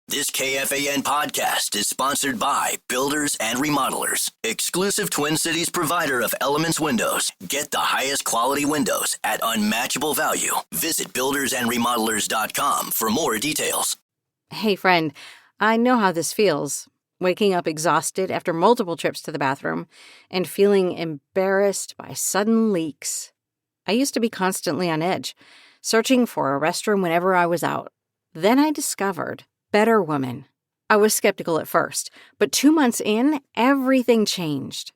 This KFAN podcast is sponsored by Builders and Remodelers, exclusive Twin Cities provider of Elements Windows. Get the highest quality windows at unmatchable value. Visit buildersandremodelers.com for more details. Hey, friend, I know how this feels. Waking up exhausted after multiple trips to the bathroom and feeling embarrassed by sudden leaks. I used to be constantly on edge, searching for a restroom whenever I was out. Then I discovered Better Woman. I was skeptical at first, but 2 months in, everything changed.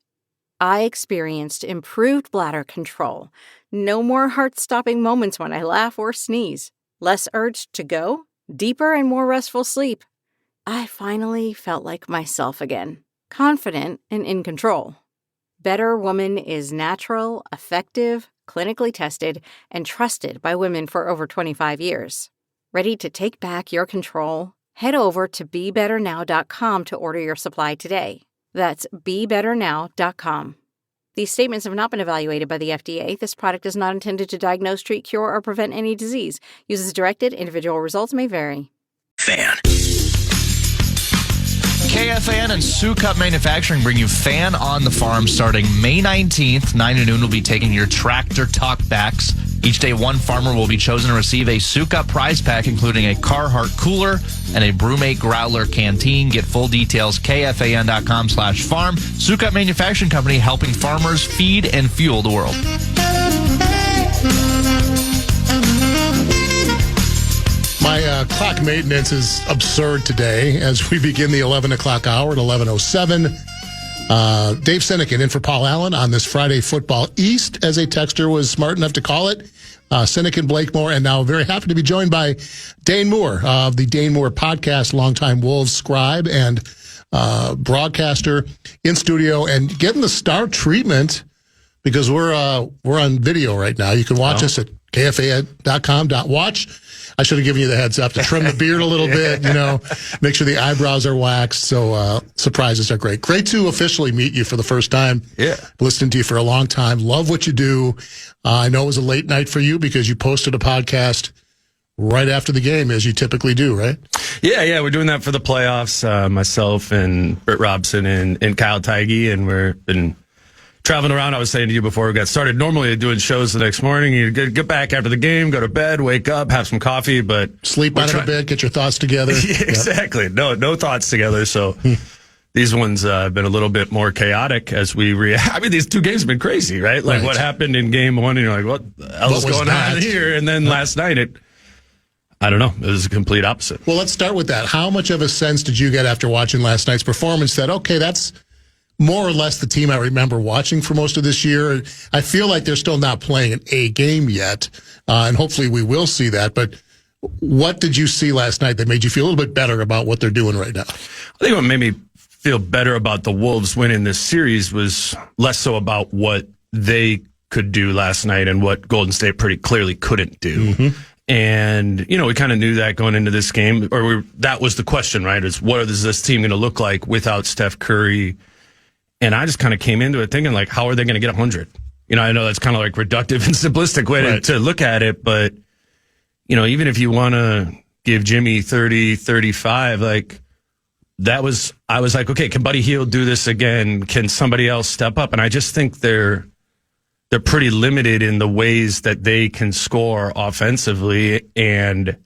I experienced improved bladder control, no more heart-stopping moments when I laugh or sneeze, less urge to go, deeper and more restful sleep. I finally felt like myself again, confident and in control. Better Woman is natural, effective, clinically tested, and trusted by women for over 25 years. Ready to take back your control? Head over to BeBetterNow.com to order your supply today. That's BeBetterNow.com. These statements have not been evaluated by the FDA. This product is not intended to diagnose, treat, cure, or prevent any disease. Use as directed. Individual results may vary. Fan. KFAN and Sinykin Manufacturing bring you Fan on the Farm starting May 19th. 9 to noon will be taking your tractor talkbacks. Each day, one farmer will be chosen to receive a Sinykin prize pack, including a Carhartt cooler and a Brewmate Growler canteen. Get full details, KFAN.com/farm. Sinykin Manufacturing Company, helping farmers feed and fuel the world. My clock maintenance is absurd today as we begin the 11 o'clock hour at 11:07. Dave Sinykin in for Paul Allen on this Friday Football East, as a texter was smart enough to call it. Sinykin, Blakemore, and now very happy to be joined by Dane Moore of the Dane Moore podcast, longtime Wolves scribe and broadcaster in studio and getting the star treatment because we're on video right now. You can watch us at KFAN.com.watch. I should have given you the heads up to trim the beard a little bit, make sure the eyebrows are waxed. So surprises are great. Great to officially meet you for the first time. Yeah. Listening to you for a long time. Love what you do. I know it was a late night for you because you posted a podcast right after the game, as you typically do, right? Yeah. We're doing that for the playoffs. Myself and Britt Robson and Kyle Teige, and we've been traveling around. I was saying to you before we got started, normally doing shows the next morning, you get back after the game, go to bed, wake up, have some coffee, but sleep out of the bed, get your thoughts together. Yeah, exactly. Yep. No thoughts together. So these ones have been a little bit more chaotic as we react. I mean, these two games have been crazy, right? Like what happened in game one, and you're like, what the hell is going on here? And then last night, I don't know. It was a complete opposite. Well, let's start with that. How much of a sense did you get after watching last night's performance that, okay, that's more or less the team I remember watching for most of this year? I feel like they're still not playing an A game yet, and hopefully we will see that. But what did you see last night that made you feel a little bit better about what they're doing right now? I think what made me feel better about the Wolves winning this series was less so about what they could do last night and what Golden State pretty clearly couldn't do. Mm-hmm. And, we kind of knew that going into this game, that was the question, right? Is what is this team going to look like without Steph Curry? And I just kind of came into it thinking, like, how are they going to get 100? I know that's kind of like reductive and simplistic way to look at it, but, even if you want to give Jimmy 30, 35, like, I was like, okay, can Buddy Hield do this again? Can somebody else step up? And I just think they're pretty limited in the ways that they can score offensively. And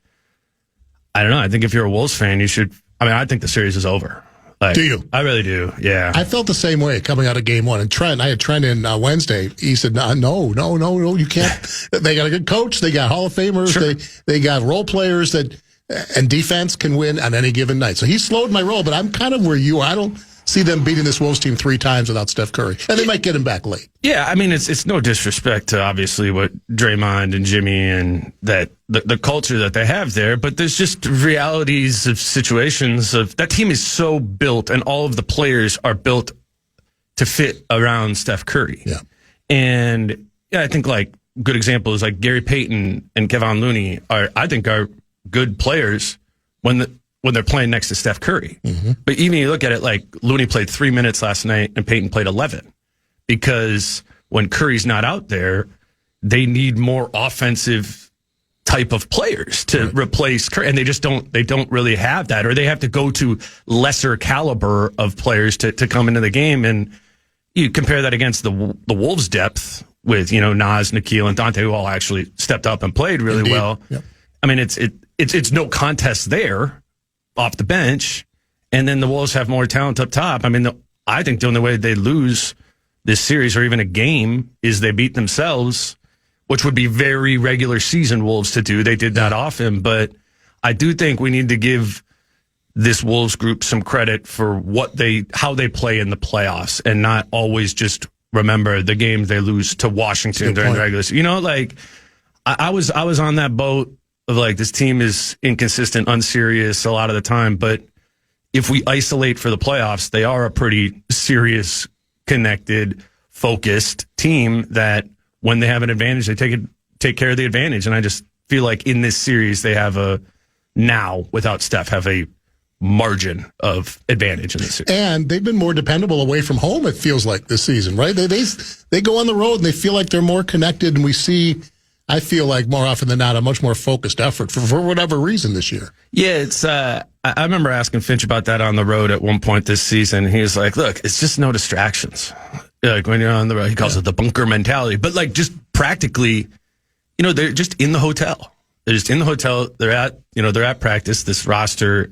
I don't know. I think if you're a Wolves fan, I think the series is over. Do you? I really do, yeah. I felt the same way coming out of game one. And I had Trent in Wednesday. He said, no, you can't. They got a good coach. They got Hall of Famers. Sure. They got role players and defense can win on any given night. So he slowed my roll, but I'm kind of where you are. I don't see them beating this Wolves team 3 times without Steph Curry. And they might get him back late. Yeah, I mean, it's no disrespect to obviously what Draymond and Jimmy and that the culture that they have there, but there's just realities of situations of that team is so built and all of the players are built to fit around Steph Curry. Yeah. And I think like good examples like Gary Payton and Kevon Looney are good players when they're playing next to Steph Curry. Mm-hmm. But even you look at it like Looney played 3 minutes last night and Payton played 11 because when Curry's not out there, they need more offensive type of players to replace Kerr, and they don't really have that, or they have to go to lesser caliber of players to come into the game. And you compare that against the Wolves' depth with, Nas, Nikhil, and Dante, who all actually stepped up and played really well. Yep. I mean, it's no contest there off the bench. And then the Wolves have more talent up top. I mean, I think the only way they lose this series or even a game is they beat themselves, which would be very regular season Wolves to do. They did that often, but I do think we need to give this Wolves group some credit for how they play in the playoffs and not always just remember the game they lose to Washington during the regular season. I was on that boat of like, this team is inconsistent, unserious a lot of the time, but if we isolate for the playoffs, they are a pretty serious, connected, focused team that when they have an advantage, they take care of the advantage. And I just feel like in this series, they have now without Steph, have a margin of advantage in this series. And they've been more dependable away from home, it feels like, this season, right? They go on the road and they feel like they're more connected, and we see, I feel like more often than not, a much more focused effort for whatever reason this year. Yeah, it's. I remember asking Finch about that on the road at one point this season. He was like, "Look, it's just no distractions. Like when you're on the road, he calls it the bunker mentality. But like, just practically, they're just in the hotel. They're just in the hotel. They're at practice. This roster,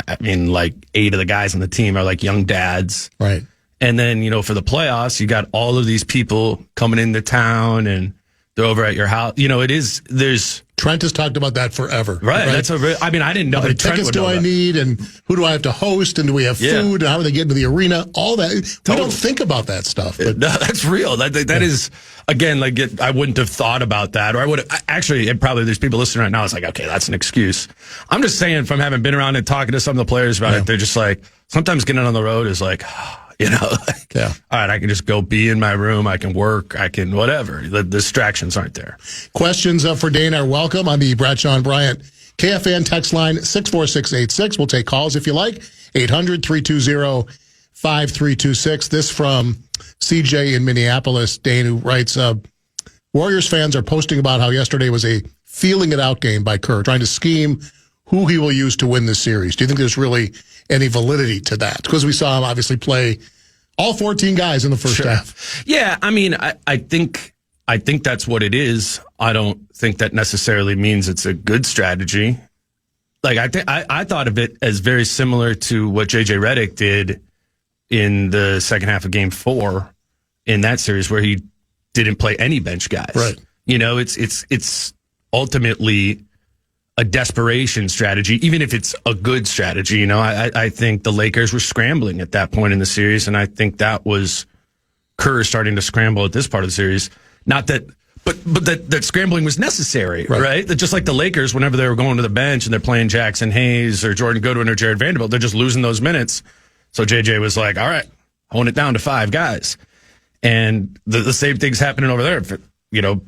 I mean, like 8 of the guys on the team are like young dads, right? And then for the playoffs, you got all of these people coming into town and they're over at your house. There's Trent has talked about that forever. Right. That's I didn't know. How many tickets do I need, and who do I have to host, and do we have food, and how do they get into the arena? All that. We don't think about that stuff. But no, that's real. That is, again, like I wouldn't have thought about that, or I would have actually. Probably there's people listening right now. It's like, okay, that's an excuse. I'm just saying, from having been around and talking to some of the players about it, they're just like, sometimes getting on the road is like, all right, I can just go be in my room. I can work. I can whatever. The distractions aren't there. Questions for Dane are welcome on the Bradshaw and Bryant KFAN text line 64686. We'll take calls if you like. 800-320-5326. This from CJ in Minneapolis, Dane, who writes, Warriors fans are posting about how yesterday was a feeling it out game by Kerr, trying to scheme who he will use to win this series. Do you think there's really any validity to that? Because we saw him obviously play all 14 guys in the first half. Yeah, I mean, I think that's what it is. I don't think that necessarily means it's a good strategy. Like I thought of it as very similar to what JJ Redick did in the second half of Game 4 in that series, where he didn't play any bench guys. Right. It's ultimately a desperation strategy, even if it's a good strategy. I think the Lakers were scrambling at that point in the series, and I think that was Kerr starting to scramble at this part of the series. Not that, but that scrambling was necessary, right? That just like the Lakers, whenever they were going to the bench and they're playing Jackson Hayes or Jordan Goodwin or Jared Vanderbilt, they're just losing those minutes. So JJ was like, all right, hone it down to 5 guys. And the same thing's happening over there.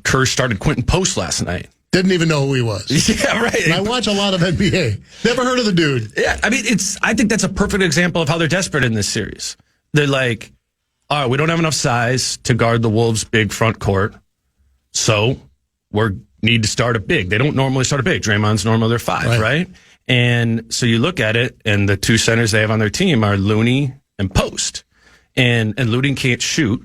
Kerr started Quentin Post last night. Didn't even know who he was. Yeah, right. And I watch a lot of NBA. Never heard of the dude. Yeah, I mean, I think that's a perfect example of how they're desperate in this series. They're like, all right, we don't have enough size to guard the Wolves' big front court, so we need to start a big. They don't normally start a big. Draymond's normally their 5, right? And so you look at it, and the 2 centers they have on their team are Looney and Post. And Looney can't shoot.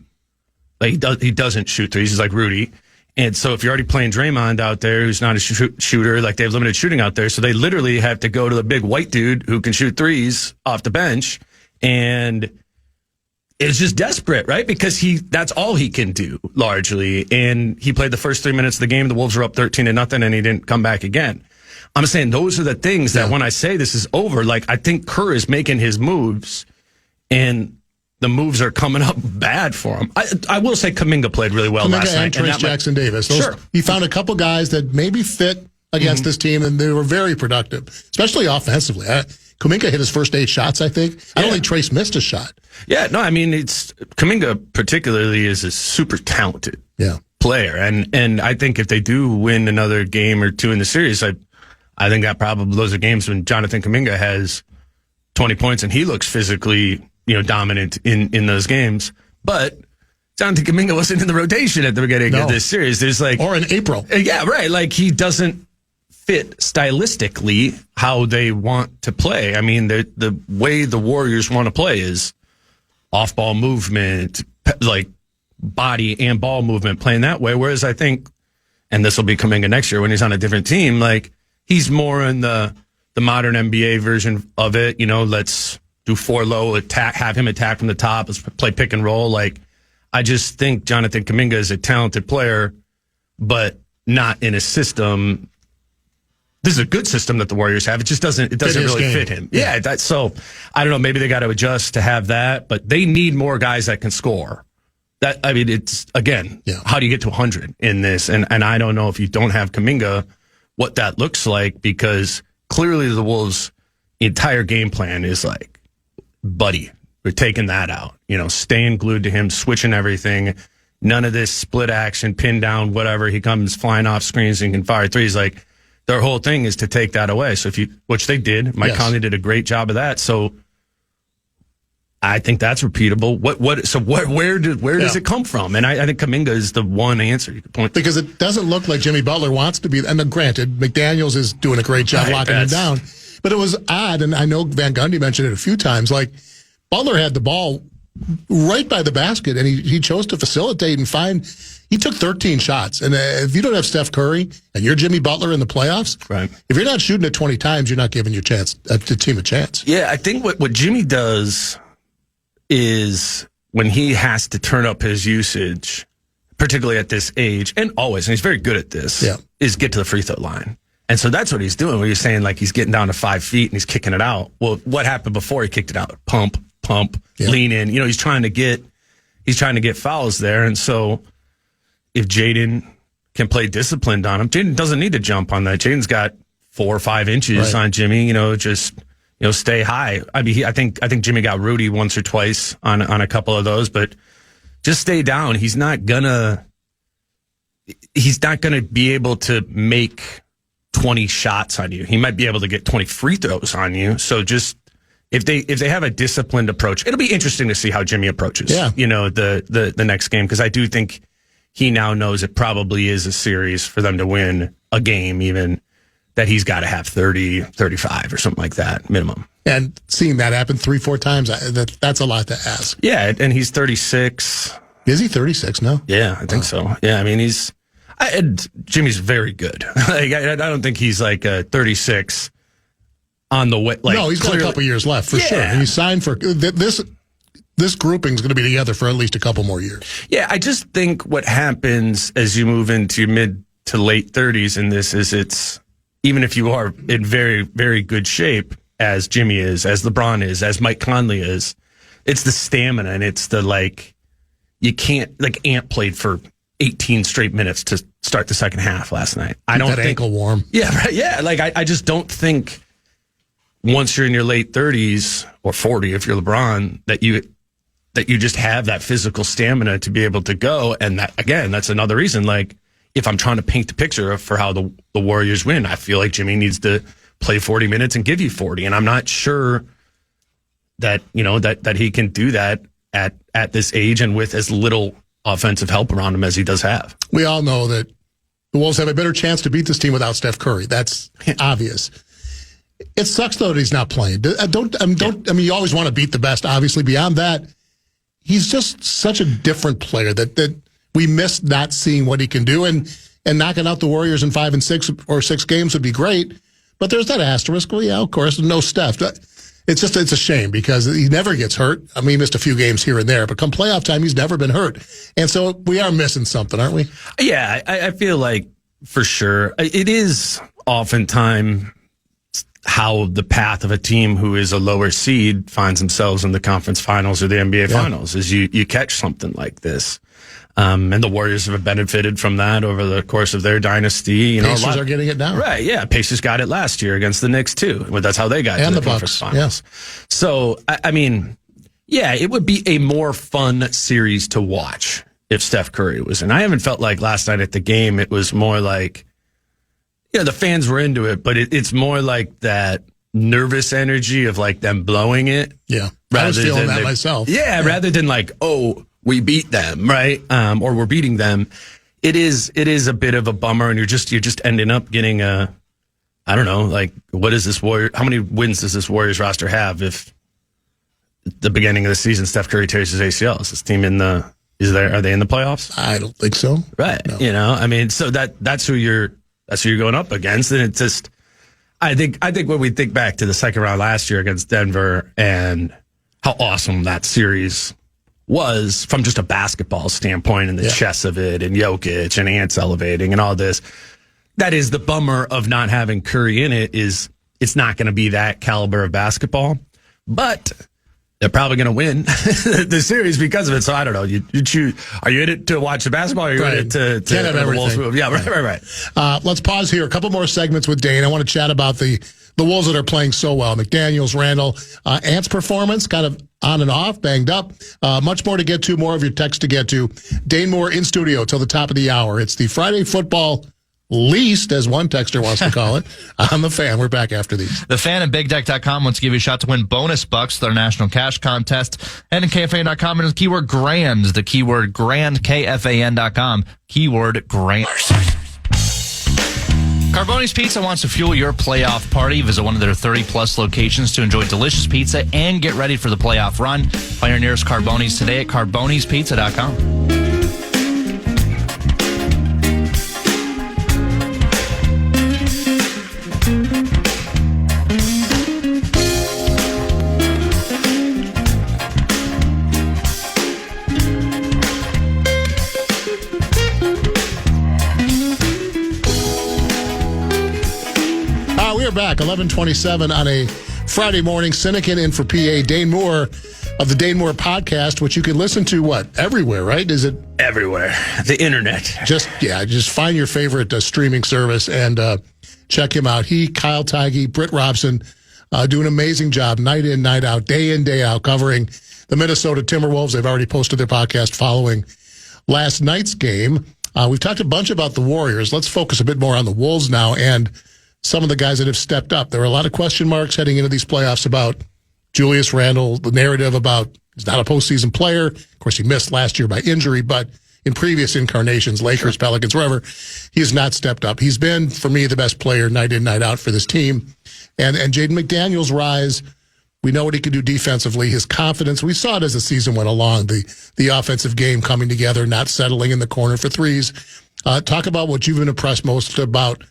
Like he doesn't shoot threes. He's like Rudy. And so if you're already playing Draymond out there, who's not a shooter, like they have limited shooting out there, so they literally have to go to the big white dude who can shoot threes off the bench. And it's just desperate, right? Because that's all he can do, largely. And he played the first 3 minutes of the game. The Wolves were up 13-0, and he didn't come back again. I'm saying those are the things that when I say this is over, like I think Kerr is making his moves, and the moves are coming up bad for him. I will say Kuminga played really well last night. And Trace Jackson Davis. He found a couple guys that maybe fit against this team, and they were very productive, especially offensively. Kuminga hit his first 8 shots, I think. I don't think Trace missed a shot. Yeah, no, I mean, Kuminga particularly is a super talented player. And I think if they do win another game or 2 in the series, I think that probably those are games when Jonathan Kuminga has 20 points and he looks physically dominant in those games. But Jonathan Kuminga wasn't in the rotation at the beginning of this series. There's or in April. Yeah, right. Like he doesn't fit stylistically how they want to play. I mean, the way the Warriors want to play is off-ball movement, like body and ball movement, playing that way. Whereas I think, and this will be Kuminga next year when he's on a different team, like he's more in the modern NBA version of it. Let's do 4 low, attack, have him attack from the top, let's play pick and roll. Like, I just think Jonathan Kuminga is a talented player, but not in a system. This is a good system that the Warriors have. It just doesn't really fit him. Yeah. So I don't know. Maybe they got to adjust to have that, but they need more guys that can score. It's again, how do you get to 100 in this? And I don't know if you don't have Kuminga, what that looks like, because clearly the Wolves' entire game plan is like, buddy, we're taking that out. Staying glued to him, switching everything. None of this split action, pin down, whatever. He comes flying off screens and can fire threes. Like, their whole thing is to take that away. So which they did. Mike Conley did a great job of that. So I think that's repeatable. Where does it come from? And I think Kuminga is the one answer you could point to. Because it doesn't look like Jimmy Butler wants to be. And granted, McDaniels is doing a great job locking him down. But it was odd, and I know Van Gundy mentioned it a few times. Like, Butler had the ball right by the basket, and he chose to facilitate and find. He took 13 shots. And if you don't have Steph Curry and you're Jimmy Butler in the playoffs, right? If you're not shooting it 20 times, you're not giving your the team a chance. Yeah, I think what Jimmy does is when he has to turn up his usage, particularly at this age, and always, and he's very good at this, is get to the free throw line. And so that's what he's doing, where you're saying, like, he's getting down to 5 feet and he's kicking it out. Well, what happened before he kicked it out? Pump, lean in. He's trying to get fouls there. And so if Jaden can play disciplined on him, Jaden doesn't need to jump on that. Jaden's got 4 or 5 inches on Jimmy, stay high. I mean, I think Jimmy got Rudy once or twice on a couple of those, but just stay down. He's not gonna be able to make 20 shots on you. He might be able to get 20 free throws on you. So just if they have a disciplined approach, it'll be interesting to see how Jimmy approaches. The next game, because I do think he now knows it probably is a series for them to win a game, even that he's got to have 30, 35 or something like that minimum. And seeing that happen 3-4 times, that's a lot to ask. Yeah, and he's 36. Is he 36 now? Yeah, I think so. Yeah, I mean, Jimmy's very good. Like, I don't think he's like 36 on the way. Like, no, he's got a couple years left for sure. And he signed for this grouping is going to be together for at least a couple more years. Yeah, I just think what happens as you move into mid to late 30s in this is it's, even if you are in very, very good shape, as Jimmy is, as LeBron is, as Mike Conley is, it's the stamina and it's the, like, you can't, like, Ant played for 18 straight minutes to start the second half last night. I don't think ankle warm. Yeah, right. Yeah, like I just don't think once you're in your late 30s or 40 if you're LeBron that you just have that physical stamina to be able to go. And that, again, that's another reason. Like, if I'm trying to paint the picture for how the Warriors win, I feel like Jimmy needs to play 40 minutes and give you 40. And I'm not sure that that he can do that at this age and with as little offensive help around him as he does have. We all know that the Wolves have a better chance to beat this team without Steph Curry. That's obvious. It sucks, though, that he's not playing. I mean, you always want to beat the best, obviously. Beyond that, he's just such a different player that we miss not seeing what he can do. And knocking out the Warriors in 5 and 6 or 6 games would be great. But there's that asterisk. Well, yeah, of course, no Steph. It's a shame because he never gets hurt. I mean, he missed a few games here and there, but come playoff time, he's never been hurt. And so we are missing something, aren't we? Yeah, I feel like for sure. It is oftentimes how the path of a team who is a lower seed finds themselves in the conference finals or the NBA finals is you catch something like this. And the Warriors have benefited from that over the course of their dynasty. Pacers are getting it now. Right, yeah. Pacers got it last year against the Knicks, too. But that's how they got to the conference finals. Yes. So, I mean, yeah, it would be a more fun series to watch if Steph Curry was in. I haven't felt like last night at the game, it was more like, the fans were into it, but it's more like that nervous energy of like them blowing it. Yeah. I was feeling that myself. Yeah, rather than like, we beat them, right? Or we're beating them. It is a bit of a bummer, and you're just ending up getting I don't know, like, what is this how many wins does this Warriors roster have if at the beginning of the season Steph Curry tears his ACL? Is this team are they in the playoffs? I don't think so. Right. No. You know, I mean, so that's who you're going up against. And it's just, I think when we think back to the second round last year against Denver and how awesome that series was from just a basketball standpoint and the chess of it and Jokic and Ants elevating and all this, that is the bummer of not having Curry in it. Is it's not going to be that caliber of basketball, but they're probably going to win the series because of it. So I don't know. You choose. Are you in it to watch the basketball? Or are you in it to Can't have everything. Wolves move? Yeah, right. Let's pause here. A couple more segments with Dane. I want to chat about the Wolves that are playing so well. McDaniels, Randall, Ant's performance, kind of on and off, banged up. Much more to get to. More of your text to get to. Dane Moore in studio till the top of the hour. It's the Friday football least, as one texter wants to call it, on the Fan. We're back after these. The Fan and BigDeck.com wants to give you a shot to win bonus bucks, their national cash contest. And in KFAN.com, and the keyword grand, the keyword grand, KFAN.com, keyword grand. Carboni's Pizza wants to fuel your playoff party. Visit one of their 30-plus locations to enjoy delicious pizza and get ready for the playoff run. Find your nearest Carboni's today at carbonispizza.com. Back 11:27 on a Friday morning. Sinykin in for PA. Dane Moore of the Dane Moore podcast, which you can listen to everywhere, right? Is it everywhere? The internet. Just find your favorite streaming service and check him out. He, Kyle Tighe, Britt Robson do an amazing job night in, night out, day in, day out, covering the Minnesota Timberwolves. They've already posted their podcast following last night's game. We've talked a bunch about the Warriors. Let's focus a bit more on the Wolves now and some of the guys that have stepped up. There are a lot of question marks heading into these playoffs about Julius Randle, the narrative about he's not a postseason player. Of course, he missed last year by injury, but in previous incarnations, Lakers, Pelicans, wherever, he has not stepped up. He's been, for me, the best player night in, night out for this team. And Jaden McDaniels' rise, we know what he can do defensively. His confidence, we saw it as the season went along, the offensive game coming together, not settling in the corner for threes. Talk about what you've been impressed most about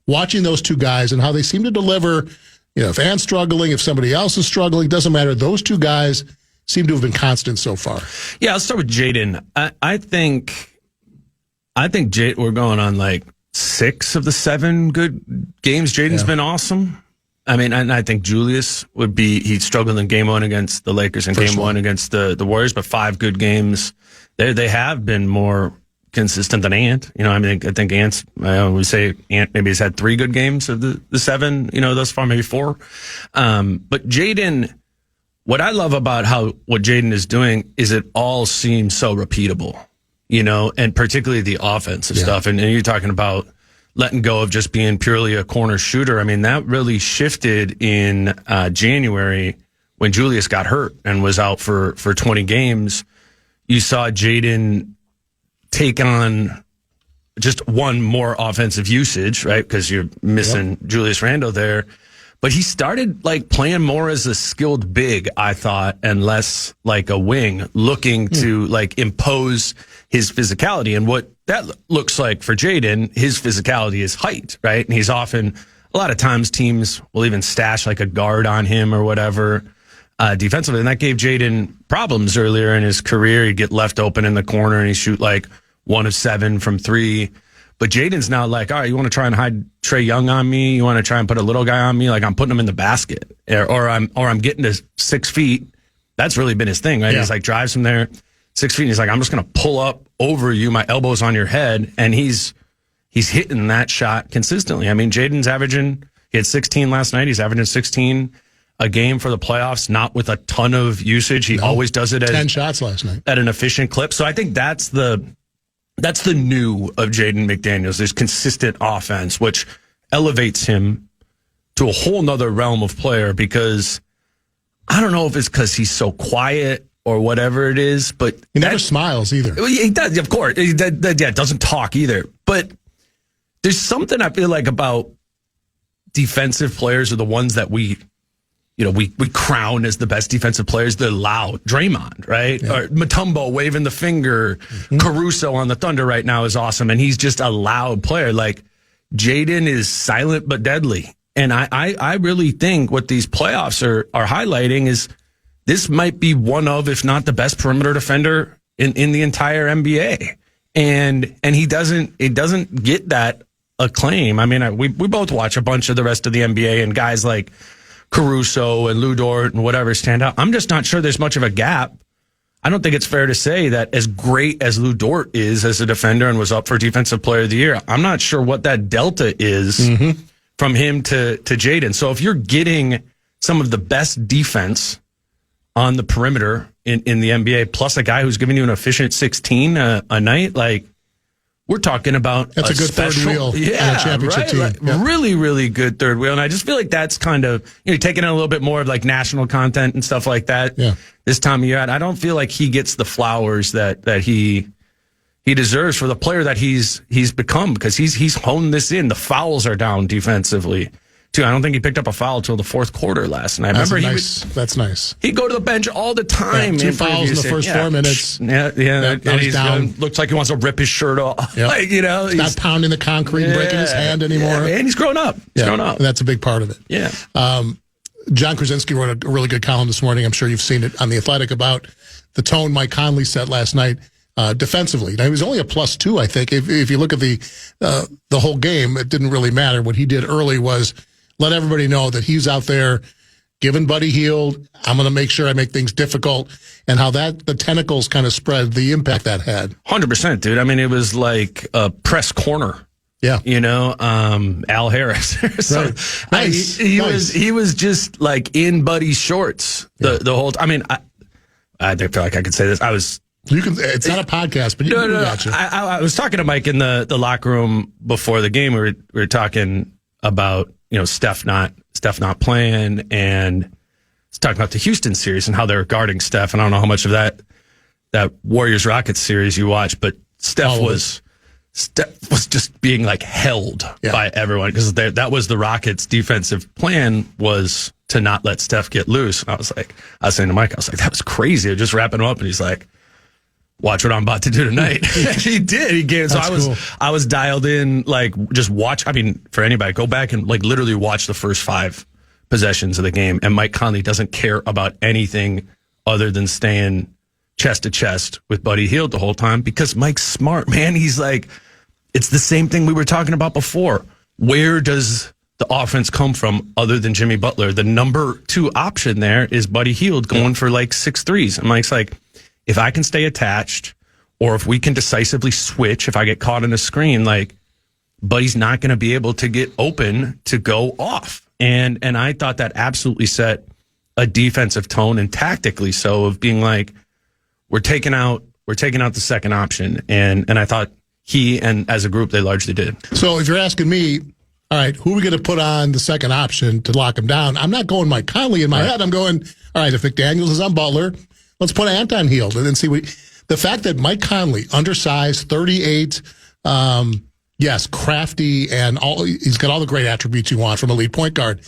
watching those two guys and how they seem to deliver. You know, if Ant's struggling, if somebody else is struggling, doesn't matter. Those two guys seem to have been constant so far. Yeah, let's start with Jaden. I think we're going on like 6 of the 7 good games. Jaden's been awesome. I mean, and I think Julius he struggled in game 1 against the Lakers and game 1 against the Warriors, but 5 good games. They have been more consistent than Ant. You know, I mean, I think Ant's, we say Ant maybe has had 3 good games of the 7, thus far, maybe 4. But Jaden, what I love about what Jaden is doing is it all seems so repeatable, and particularly the offensive stuff. And you're talking about letting go of just being purely a corner shooter. I mean, that really shifted in January when Julius got hurt and was out for 20 games. You saw Jaden take on just one more offensive usage, right? Because you're missing Julius Randle there. But he started playing more as a skilled big, I thought, and less like a wing, looking to impose his physicality. And what that looks like for Jaden, his physicality is height, right? And he's often, a lot of times teams will even stash a guard on him or whatever defensively. And that gave Jaden problems earlier in his career. He'd get left open in the corner and he'd shoot 1 of 7 from 3. But Jaden's now all right, you want to try and hide Trae Young on me? You want to try and put a little guy on me? I'm putting him in the basket, or I'm getting to 6 feet. That's really been his thing, right? Yeah. He's drives from there 6 feet, and he's I'm just going to pull up over you, my elbows on your head, and he's hitting that shot consistently. I mean, Jaden's he had 16 last night. He's averaging 16 a game for the playoffs, not with a ton of usage. He always does it 10 shots last night at an efficient clip. So I think that's the new of Jaden McDaniels. There's consistent offense, which elevates him to a whole nother realm of player, because I don't know if it's because he's so quiet or whatever it is. But he never smiles either. He does, of course. Doesn't talk either. But there's something I feel like about defensive players are the ones that we crown as the best defensive players. They're loud. Draymond, right? Yeah. Or Mutombo waving the finger. Caruso on the Thunder right now is awesome, and he's just a loud player. Like, Jaden is silent but deadly. And I really think what these playoffs are highlighting is this might be one of, if not the best perimeter defender in the entire NBA. And he doesn't get that acclaim. I mean, we both watch a bunch of the rest of the NBA, and guys like Caruso and Lou Dort and whatever stand out. I'm just not sure there's much of a gap. I don't think it's fair to say that as great as Lou Dort is as a defender and was up for Defensive Player of the Year, I'm not sure what that delta is from him to Jaden. So if you're getting some of the best defense on the perimeter in the NBA, plus a guy who's giving you an efficient 16 a night, like, we're talking about that's a good special, third wheel on a championship team. Like, really, really good third wheel. And I just feel like that's kind of, taking in a little bit more of like national content and stuff like that this time of year. And I don't feel like he gets the flowers that he deserves for the player that he's become, because he's honed this in. The fouls are down defensively too. I don't think he picked up a foul till the fourth quarter last night. That's nice. He'd go to the bench all the time. 2 fouls in the first 4 minutes. And he's down. Looks like he wants to rip his shirt off. Yep. He's not pounding the concrete, breaking his hand anymore. And he's grown up. And that's a big part of it. Yeah. John Krasinski wrote a really good column this morning. I'm sure you've seen it on The Athletic about the tone Mike Conley set last night defensively. Now, he was only a +2, I think. If you look at the whole game, it didn't really matter. What he did early was let everybody know that he's out there giving Buddy Hield. I'm going to make sure I make things difficult, and how the tentacles kind of spread, the impact that had. 100%, dude. I mean, it was like a press corner. Yeah. Al Harris. So, right. Nice. He was just like in Buddy's shorts the whole time. I mean, I feel like I could say this. It's not a podcast, but you got you. I was talking to Mike in the locker room before the game. We were talking about, Steph not playing, and talking about the Houston series and how they're guarding Steph. And I don't know how much of that Warriors Rockets series you watch, but Steph was just being like held by everyone, because that was the Rockets' defensive plan, was to not let Steph get loose. And I was saying to Mike, that was crazy. I was just wrapping him up, and he's like, watch what I'm about to do tonight. He did. He gave. So I was dialed in, like, just watch. I mean, for anybody, go back and like literally watch the first 5 possessions of the game. And Mike Conley doesn't care about anything other than staying chest to chest with Buddy Hield the whole time, because Mike's smart, man. He's like, it's the same thing we were talking about before. Where does the offense come from other than Jimmy Butler? The number 2 option there is Buddy Hield going for like 6 threes. And Mike's like, if I can stay attached, or if we can decisively switch, if I get caught in a screen, like, Buddy's not going to be able to get open to go off. And I thought that absolutely set a defensive tone, and tactically so, of being like, we're taking out the second option. And I thought he, and as a group, they largely did. So if you're asking me, all right, who are we going to put on the second option to lock him down? I'm not going Mike Conley in my head. I'm going, all right, if McDaniels is on Butler, let's put Anton Hield and then see the fact that Mike Conley, undersized, 38, yes, crafty, and he's got all the great attributes you want from a lead point guard.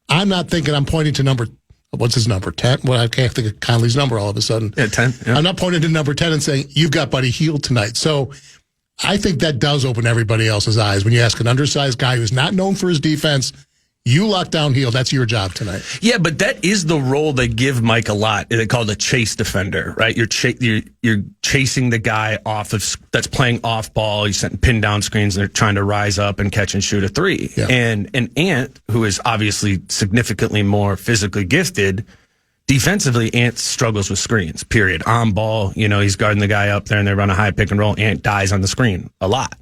I'm not thinking I'm pointing to what's his number, 10? Well, I can't think of Conley's number all of a sudden. Yeah, 10. Yeah. I'm not pointing to number 10 and saying, you've got Buddy Hield tonight. So I think that does open everybody else's eyes. When you ask an undersized guy who's not known for his defense, you lock down Hield, that's your job tonight. Yeah, but that is the role they give Mike a lot. They call it a chase defender, right? You're chasing the guy that's playing off ball. He's setting pin down screens, and they're trying to rise up and catch and shoot a 3. Yeah. And Ant, who is obviously significantly more physically gifted, defensively, Ant struggles with screens, period. On ball, he's guarding the guy up there, and they run a high pick and roll. Ant dies on the screen a lot.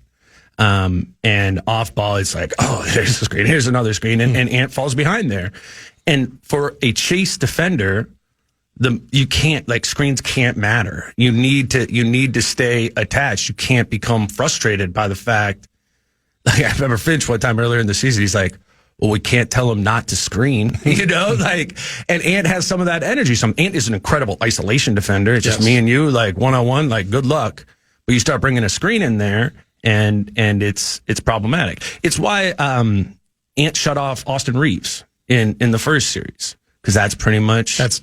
And off ball, it's like, oh, there's a screen, here's another screen, and Ant falls behind there. And for a chase defender, screens can't matter. You need to stay attached. You can't become frustrated by the fact. Like, I remember Finch one time earlier in the season, he's like, well, we can't tell him not to screen, like, and Ant has some of that energy. Ant is an incredible isolation defender. It's just me and you, like, one-on-one, like, good luck. But you start bringing a screen in there, and it's problematic. It's why Ant shut off Austin Reeves in the first series, because that's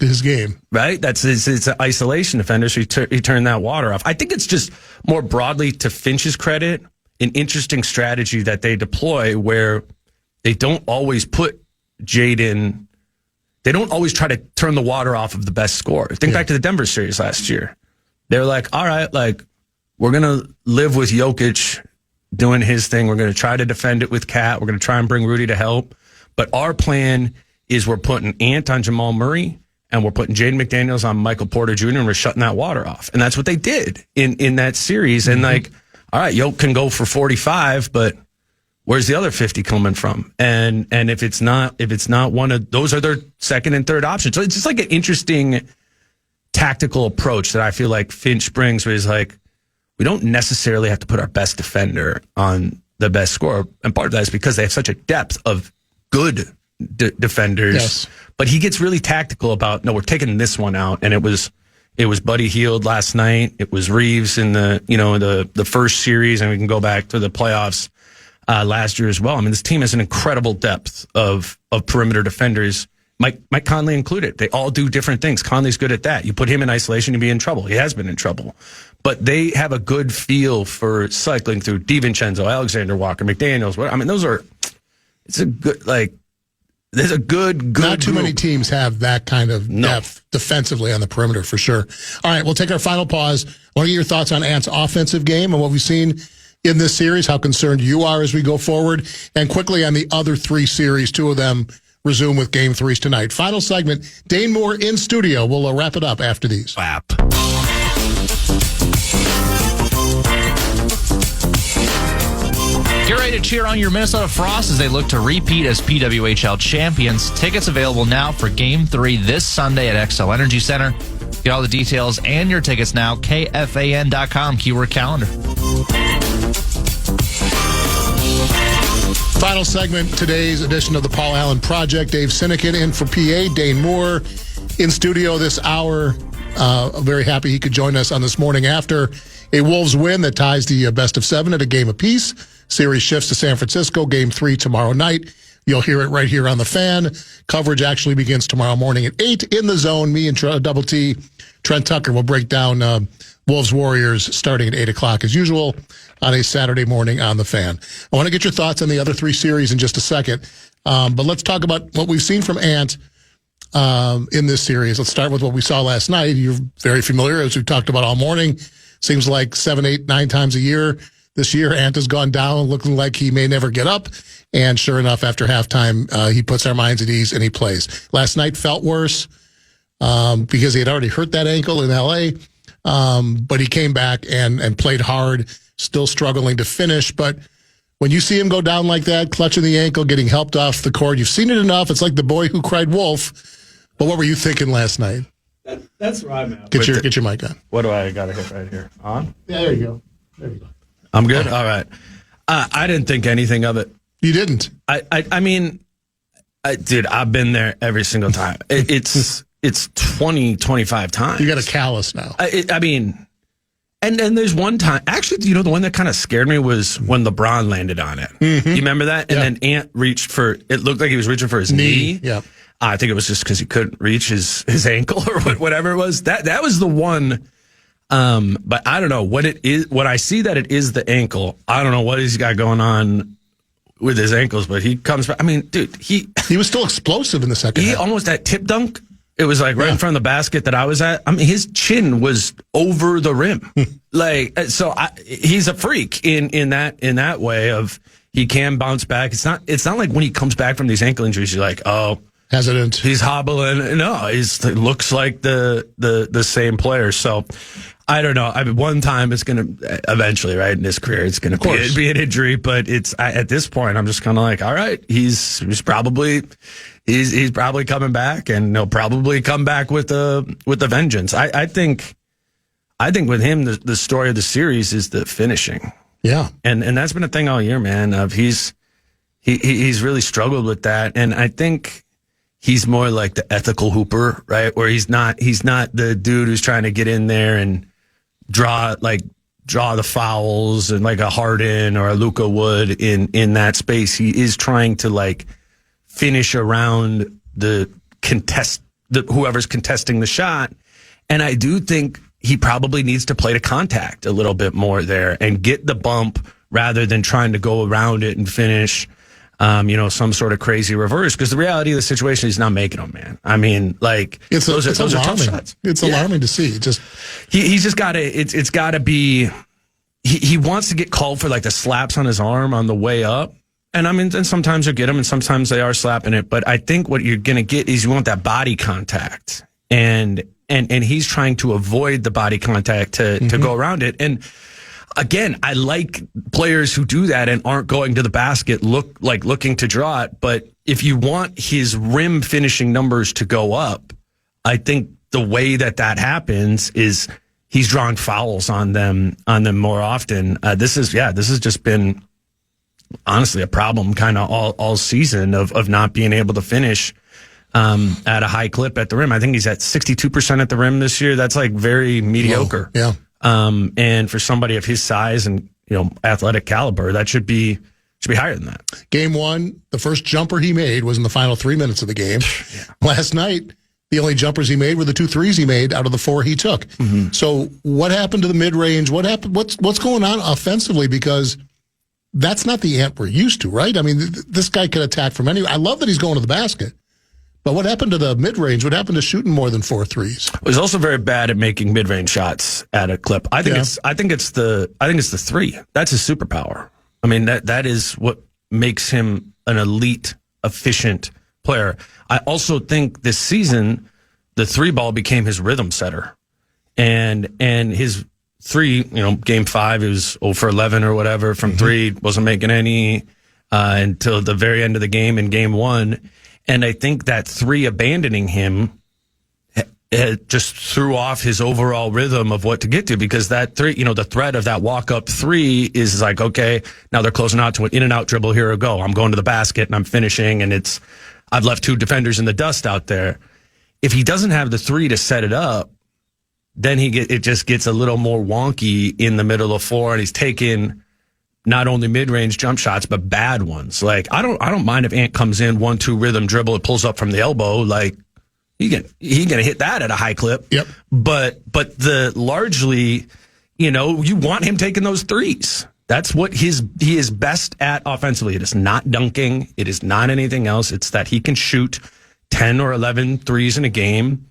his game, right? That's it's an isolation defender. So he turned that water off. I think it's just more broadly, to Finch's credit, an interesting strategy that they deploy where they don't always put Jaden. They don't always try to turn the water off of the best scorer. Think back to the Denver series last year. They're like, all right, like, we're going to live with Jokic doing his thing. We're going to try to defend it with Kat. We're going to try and bring Rudy to help. But our plan is we're putting Ant on Jamal Murray, and we're putting Jaden McDaniels on Michael Porter Jr., and we're shutting that water off. And that's what they did in that series. And like, all right, Jokic can go for 45, but where's the other 50 coming from? And if it's not one of those, are their second and third options. So it's just like an interesting tactical approach that I feel like Finch brings, where he's like, we don't necessarily have to put our best defender on the best scorer. And part of that is because they have such a depth of good defenders. Yes. But he gets really tactical about, no, we're taking this one out. And it was Buddy Hield last night. It was Reeves in the first series, and we can go back to the playoffs last year as well. I mean, this team has an incredible depth of perimeter defenders, Mike Conley included. They all do different things. Conley's good at that. You put him in isolation, you'd be in trouble. He has been in trouble. But they have a good feel for cycling through DiVincenzo, Alexander Walker, McDaniels. I mean, there's a good Not too group. many teams have that kind of depth defensively on the perimeter, for sure. All right, we'll take our final pause. I want to get your thoughts on Ant's offensive game and what we've seen in this series, how concerned you are as we go forward, and quickly on the other three series. Two of them resume with Game 3s tonight. Final segment, Dane Moore in studio. We'll wrap it up after these. Get ready to cheer on your Minnesota Frost as they look to repeat as PWHL champions. Tickets available now for Game 3 this Sunday at XL Energy Center. Get all the details and your tickets now, KFAN.com, keyword calendar. Final segment, today's edition of the Paul Allen Project. Dave Sinykin in for PA, Dane Moore in studio this hour. Very happy he could join us on this morning after a Wolves win that ties the best of 7 at a game apiece. Series shifts to San Francisco, Game 3 tomorrow night. You'll hear it right here on the Fan. Coverage actually begins tomorrow morning at 8 in the zone. Me and Double T, Trent Tucker, will break down Wolves Warriors starting at 8 o'clock as usual on a Saturday morning on the Fan. I want to get your thoughts on the other three series in just a second. But let's talk about what we've seen from Ant in this series. Let's start with what we saw last night. You're very familiar, as we've talked about all morning. Seems like 7, 8, 9 times a year. This year, Ant has gone down, looking like he may never get up. And sure enough, after halftime, he puts our minds at ease and he plays. Last night felt worse because he had already hurt that ankle in L.A., but he came back and played hard, still struggling to finish. But when you see him go down like that, clutching the ankle, getting helped off the court, you've seen it enough. It's like the boy who cried wolf. But what were you thinking last night? That's where I'm at. Get your mic on. What do I got to hit right here? On? Yeah, there you go. There you go. I'm good? All right. I didn't think anything of it. You didn't? I mean, dude, I've been there every single time. It's 20, 25 times. You got a callus now. I mean, and there's one time, actually, the one that kind of scared me was when LeBron landed on it. Mm-hmm. You remember that? And then Ant reached it looked like he was reaching for his knee. Yeah. I think it was just because he couldn't reach his ankle or whatever it was. That was the one. But I don't know what it is. What I see that it is the ankle. I don't know what he's got going on with his ankles, but he comes back. I mean, dude, he was still explosive in the second half. Almost that tip dunk. It was like right in front of the basket that I was at. I mean, his chin was over the rim. He's a freak in that way of he can bounce back. It's not like when he comes back from these ankle injuries, you're like, oh, hesitant. He's hobbling. No, he looks like the same player. So I don't know. I mean, one time it's going to eventually, right, in his career, it's going to be an injury. But at this point, I'm just kind of like, all right, he's probably coming back, and he'll probably come back with a vengeance. I think with him, the story of the series is the finishing. Yeah, and that's been a thing all year, man. He's He's really struggled with that, and I think he's more like the ethical hooper, right? Where he's not the dude who's trying to get in there and draw the fouls and like a Harden or a Luka would in that space. He is trying to like finish around whoever's contesting the shot, and I do think he probably needs to play to contact a little bit more there and get the bump rather than trying to go around it and finish. Some sort of crazy reverse, because the reality of the situation, he's not making them, man. I mean, like, those are tough shots. It's alarming to see. He's just got to, it's got to be, he wants to get called for like the slaps on his arm on the way up. And I mean, and sometimes you get them and sometimes they are slapping it. But I think what you're going to get is you want that body contact. And he's trying to avoid the body contact to go around it. And again, I like players who do that and aren't going to the basket, looking to draw it. But if you want his rim finishing numbers to go up, I think the way that happens is he's drawing fouls on them more often. This has just been honestly a problem kind of all season of not being able to finish at a high clip at the rim. I think he's at 62% at the rim this year. That's like very mediocre. Whoa, yeah. And for somebody of his size and, athletic caliber, that should be higher than that. Game 1, the first jumper he made was in the final 3 minutes of the game. Yeah. Last night, the only jumpers he made were the 2 threes he made out of the 4 he took. Mm-hmm. So what happened to the mid-range? What happened? What's going on offensively? Because that's not the Ant we're used to, right? I mean, this guy can attack from anywhere. I love that he's going to the basket. But what happened to the mid-range? What happened to shooting more than 4 threes? He's also very bad at making mid-range shots at a clip. I think it's the 3. That's his superpower. I mean, that is what makes him an elite, efficient player. I also think this season the 3 ball became his rhythm setter. And his 3, game 5, he was 0 for 11 or whatever from 3, wasn't making any until the very end of the game in game 1. And I think that 3 abandoning him just threw off his overall rhythm of what to get to, because that 3, the threat of that walk-up 3 is like, okay, now they're closing out to an in-and-out dribble, here I go. I'm going to the basket and I'm finishing, and I've left 2 defenders in the dust out there. If he doesn't have the 3 to set it up, then it just gets a little more wonky in the middle of the floor, and he's taking not only mid-range jump shots, but bad ones. Like, I don't mind if Ant comes in 1-2 rhythm dribble, it pulls up from the elbow. Like, he gonna hit that at a high clip. Yep. But the largely, you want him taking those 3s. That's what he is best at offensively. It is not dunking. It is not anything else. It's that he can shoot 10 or 11 threes in a game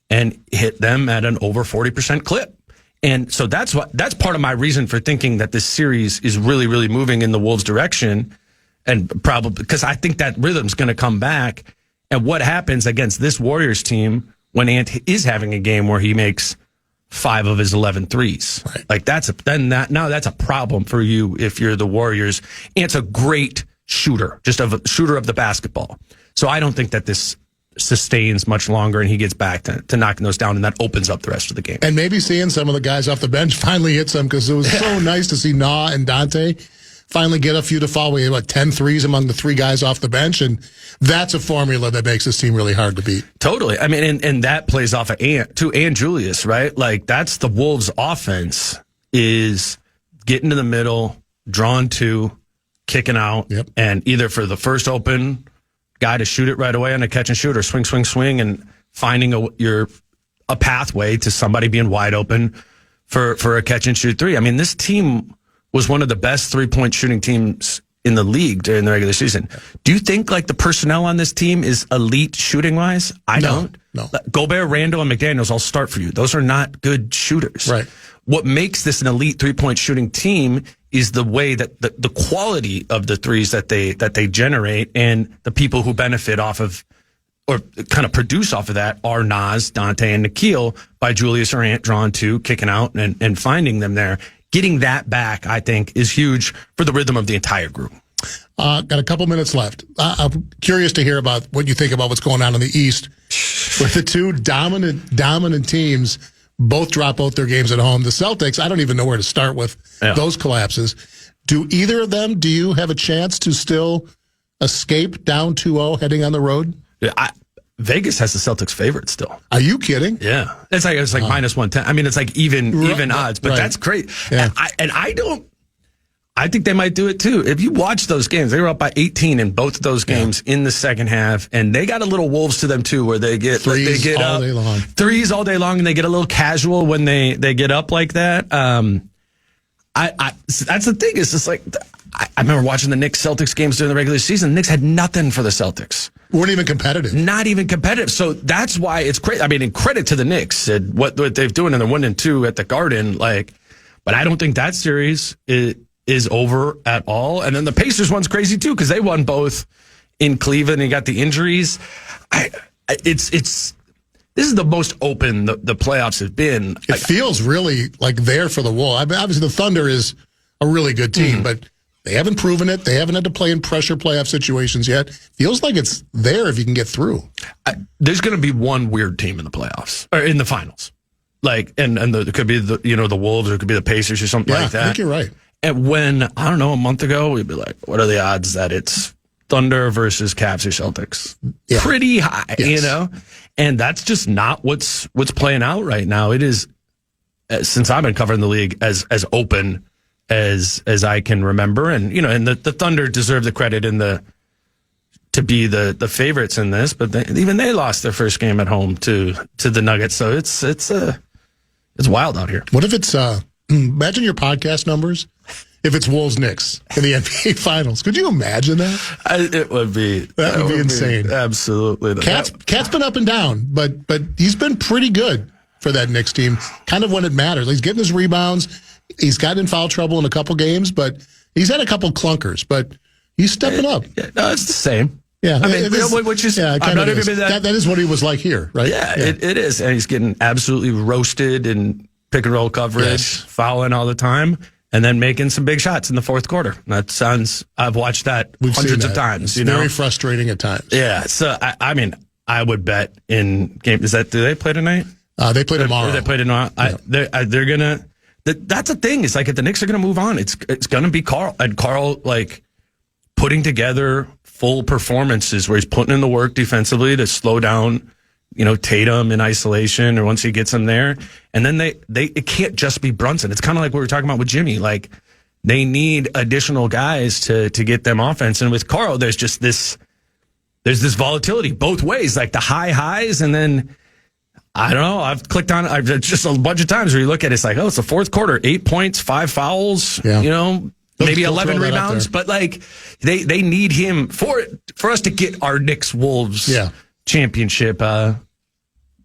and hit them at an over 40% clip. And so that's part of my reason for thinking that this series is really, really moving in the Wolves' direction, and probably because I think that rhythm's going to come back. And what happens against this Warriors team when Ant is having a game where he makes 5 of his 11 threes? Right. Like that's a problem for you if you're the Warriors. Ant's a great shooter, just a shooter of the basketball. So I don't think that this sustains much longer and he gets back to knocking those down, and that opens up the rest of the game. And maybe seeing some of the guys off the bench finally hit some, because it was so nice to see Na and Dante finally get a few to fall. We had 10 threes among the 3 guys off the bench, and that's a formula that makes this team really hard to beat. Totally. I mean, and that plays off of Ant too, and Julius, right? Like, that's the Wolves' offense, is getting to the middle, drawing 2, kicking out, and either for the first open guy to shoot it right away on a catch and shoot, or swing, and finding a pathway to somebody being wide open for a catch and shoot 3. I mean, this team was one of the best 3-point shooting teams in the league during the regular season. Do you think like the personnel on this team is elite shooting wise? I don't. No. Gobert, Randall, and McDaniels, I'll start for you. Those are not good shooters. Right. What makes this an elite 3-point shooting team is the way that the quality of the threes that they generate, and the people who benefit off of or kind of produce off of that are Nas, Dante, and Nikhil, by Julius or Ant drawing 2, kicking out and finding them there. Getting that back, I think, is huge for the rhythm of the entire group. Got a couple minutes left. I'm curious to hear about what you think about what's going on in the East, where the 2 dominant teams both drop both their games at home. The Celtics, I don't even know where to start with those collapses. Do either of them, do you have a chance to still escape down 2-0 heading on the road? Vegas has the Celtics favorite still. Are you kidding? Yeah. It's like minus 110. I mean, it's like even odds, but that's great. Yeah. I think they might do it too. If you watch those games, they were up by 18 in both of those games in the second half, and they got a little Wolves to them too, where they get threes all up, day long. Threes all day long, and they get a little casual when they get up like that. That's the thing. It's just like I remember watching the Knicks Celtics games during the regular season. The Knicks had nothing for the Celtics. Weren't even competitive. Not even competitive. So that's why it's crazy. I mean, and credit to the Knicks and what they're doing, and they're 1-2 at the Garden. But I don't think that series is over at all. And then the Pacers one's crazy too, because they won both in Cleveland and got the injuries. This is the most open the playoffs have been. It feels really like there for the Wolves. I mean, obviously the Thunder is a really good team, but they haven't proven it. They haven't had to play in pressure playoff situations yet. Feels like it's there if you can get through. There's going to be one weird team in the playoffs or in the finals. It could be the Wolves, or it could be the Pacers or something like that. I think you're right. And when, I don't know, a month ago, we'd be like, what are the odds that it's Thunder versus Cavs or Celtics? Yeah. Pretty high, And that's just not what's playing out right now. It is, since I've been covering the league, as open as I can remember. And, and the Thunder deserve the credit to be the favorites in this, but even they lost their first game at home to the Nuggets. So it's wild out here. What if it's, imagine your podcast numbers if it's Wolves Knicks in the NBA Finals. Could you imagine that? It would be. That would be insane. Absolutely. Cat's been up and down, but he's been pretty good for that Knicks team, kind of when it matters. He's getting his rebounds. He's gotten in foul trouble in a couple games, but he's had a couple clunkers, but he's stepping up. No, it's the same. Yeah, I mean, which is, that is what he was like here, right? Yeah, it is. And he's getting absolutely roasted in pick and roll coverage, fouling all the time, and then making some big shots in the fourth quarter. I've watched that hundreds of times. It's very frustrating at times. Yeah. So, I would bet in game. Do they play tonight? They play tomorrow. They play tomorrow. Yeah. They're going to, that's the thing. It's like if the Knicks are going to move on, it's going to be Carl. And Carl, putting together full performances where he's putting in the work defensively to slow down, Tatum in isolation, or once he gets him there. And then it can't just be Brunson. It's kind of like what we were talking about with Jimmy. They need additional guys to get them offense. And with Carl, there's this volatility both ways, like the high highs. And then, I don't know, I've clicked on it just a bunch of times where you look at it, it's like, it's the fourth quarter, 8 points, 5 fouls, maybe 11 rebounds. But they need him for us to get our Knicks Wolves championship.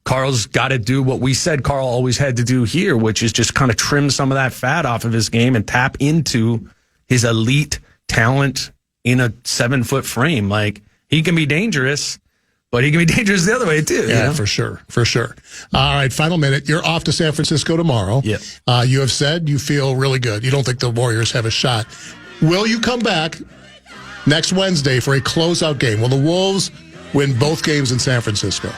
Carl's got to do what we said Carl always had to do here, which is just kind of trim some of that fat off of his game and tap into his elite talent in a 7-foot frame. He can be dangerous, but he can be dangerous the other way too. Yeah, for sure. All right, final minute. You're off to San Francisco tomorrow. Yeah. You have said you feel really good. You don't think the Warriors have a shot. Will you come back next Wednesday for a closeout game? Will the Wolves win both games in San Francisco?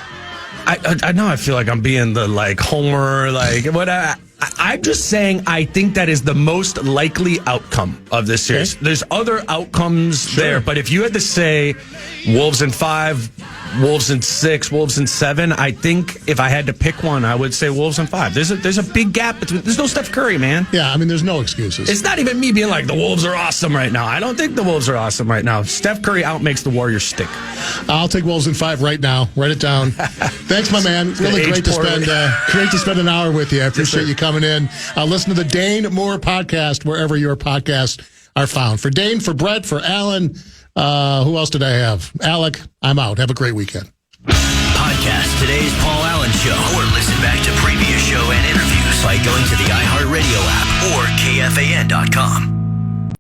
I know I feel like I'm being the homer, what I'm just saying I think that is the most likely outcome of this series. Okay. There's other outcomes there, but if you had to say Wolves in 5, Wolves in 6, Wolves in 7, I think if I had to pick one, I would say Wolves in 5. There's a big gap between. There's no Steph Curry, man. Yeah, I mean, there's no excuses. It's not even me being like the Wolves are awesome right now. I don't think the Wolves are awesome right now. Steph Curry outmakes the Warriors stink. I'll take Wolves in 5 right now. Write it down. Thanks, my man. Really great to spend an hour with you. I appreciate you coming in. Listen to the Dane Moore podcast wherever your podcasts are found. For Dane, for Brett, for Alan. Who else did I have? Alec, I'm out. Have a great weekend. Podcast today's Paul Allen Show, or listen back to previous show and interviews by going to the iHeartRadio app or KFAN.com.